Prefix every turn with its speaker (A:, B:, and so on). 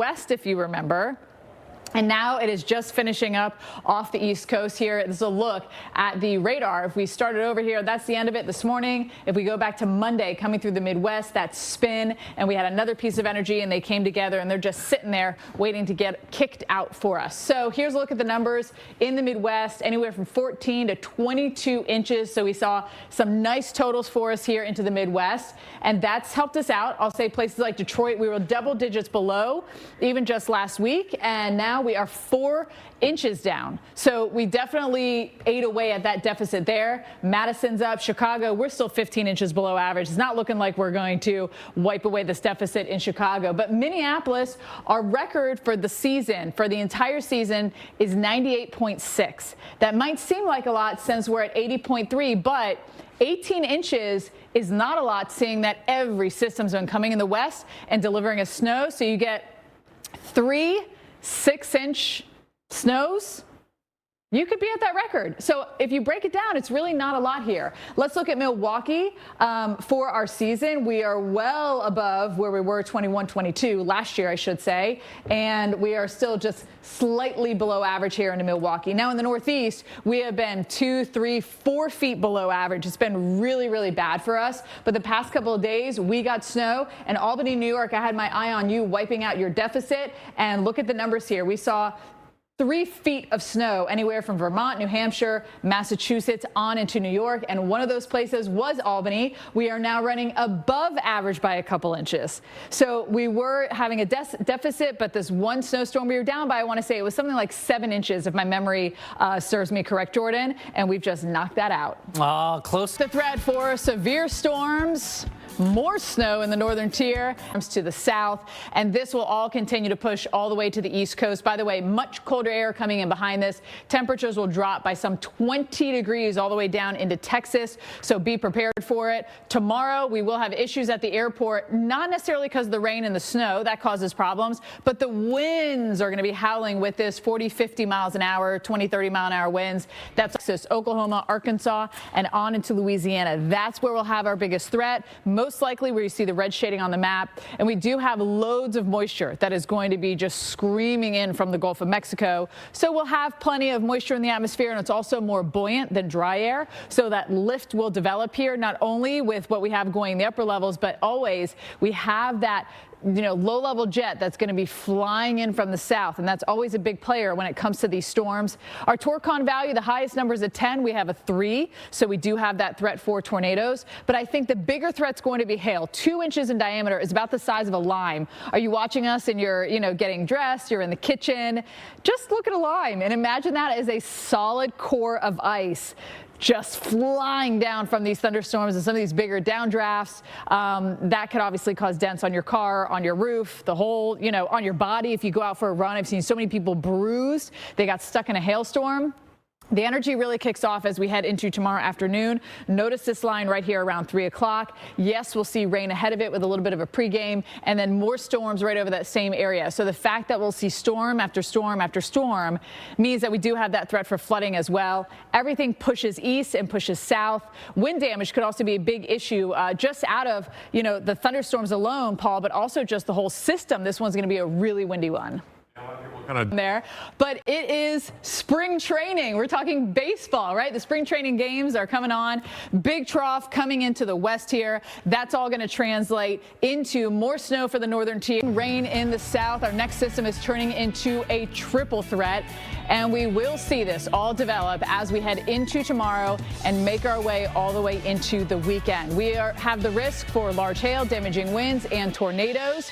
A: west, if you remember. And now it is just finishing up off the East Coast here. This is a look at the radar. If we started over here, that's the end of it this morning. If we go back to Monday, coming through the Midwest, that spin, and we had another piece of energy, and they came together, and they're just sitting there waiting to get kicked out for us. So here's a look at the numbers in the Midwest, anywhere from 14 to 22 inches. So we saw some nice totals for us here into the Midwest, and that's helped us out. I'll say places like Detroit, we were double digits below even just last week, and now we are 4 inches down. So we definitely ate away at that deficit there. Madison's up. Chicago, we're still 15 inches below average. It's not looking like we're going to wipe away this deficit in Chicago. But Minneapolis, our record for the season, for the entire season, is 98.6. That might seem like a lot since we're at 80.3, but 18 inches is not a lot, seeing that every system's been coming in the west and delivering us snow. So you get 3 6-inch snows, you could be at that record. So if you break it down, it's really not a lot here. Let's look at Milwaukee for our season. We are well above where we were 21-22 last year, I should say, and we are still just slightly below average here in Milwaukee. Now in the Northeast, we have been 2, 3, 4 feet below average. It's been really, really bad for us. But the past couple of days, we got snow. In Albany, New York, I had my eye on you wiping out your deficit. And look at the numbers here. We saw 3 feet of snow anywhere from Vermont, New Hampshire, Massachusetts on into New York. And one of those places was Albany. We are now running above average by a couple inches. So we were having a deficit, but this one snowstorm we were down by, I want to say it was something like 7 inches, if my memory serves me correct, Jordan. And we've just knocked that out.
B: Close.
A: The threat for severe storms. More snow in the northern tier to the south, and this will all continue to push all the way to the East Coast. By the way, much colder air coming in behind this. Temperatures will drop by some 20 degrees all the way down into Texas, so be prepared for it. Tomorrow, we will have issues at the airport, not necessarily because of the rain and the snow. That causes problems, but the winds are going to be howling with this 40, 50 miles an hour, 20, 30 mile an hour winds. That's Texas, Oklahoma, Arkansas, and on into Louisiana. That's where we'll have our biggest threat. Most likely where you see the red shading on the map. And we do have loads of moisture that is going to be just screaming in from the Gulf of Mexico. So we'll have plenty of moisture in the atmosphere, and it's also more buoyant than dry air. So that lift will develop here, not only with what we have going in the upper levels, but always we have that low-level jet that's going to be flying in from the south, and that's always a big player when it comes to these storms. Our Torcon value, the highest number is a 10. We have a 3, so we do have that threat for tornadoes. But I think the bigger threat's going to be hail. 2 inches in diameter is about the size of a lime. Are you watching us and you're, getting dressed, you're in the kitchen? Just look at a lime and imagine that as a solid core of ice, just flying down from these thunderstorms and some of these bigger downdrafts. That could obviously cause dents on your car, on your roof, the whole, on your body. If you go out for a run, I've seen so many people bruised. They got stuck in a hailstorm. The energy really kicks off as we head into tomorrow afternoon. Notice this line right here around 3 o'clock. Yes, we'll see rain ahead of it with a little bit of a pregame, and then more storms right over that same area. So the fact that we'll see storm after storm after storm means that we do have that threat for flooding as well. Everything pushes east and pushes south. Wind damage could also be a big issue just out of, the thunderstorms alone, Paul, but also just the whole system. This one's going to be a really windy one. There, but it is spring training. We're talking baseball, right? The spring training games are coming on. Big trough coming into the west here. That's all going to translate into more snow for the northern tier. Rain in the south. Our next system is turning into a triple threat, and we will see this all develop as we head into tomorrow and make our way all the way into the weekend. We have the risk for large hail, damaging winds, and tornadoes.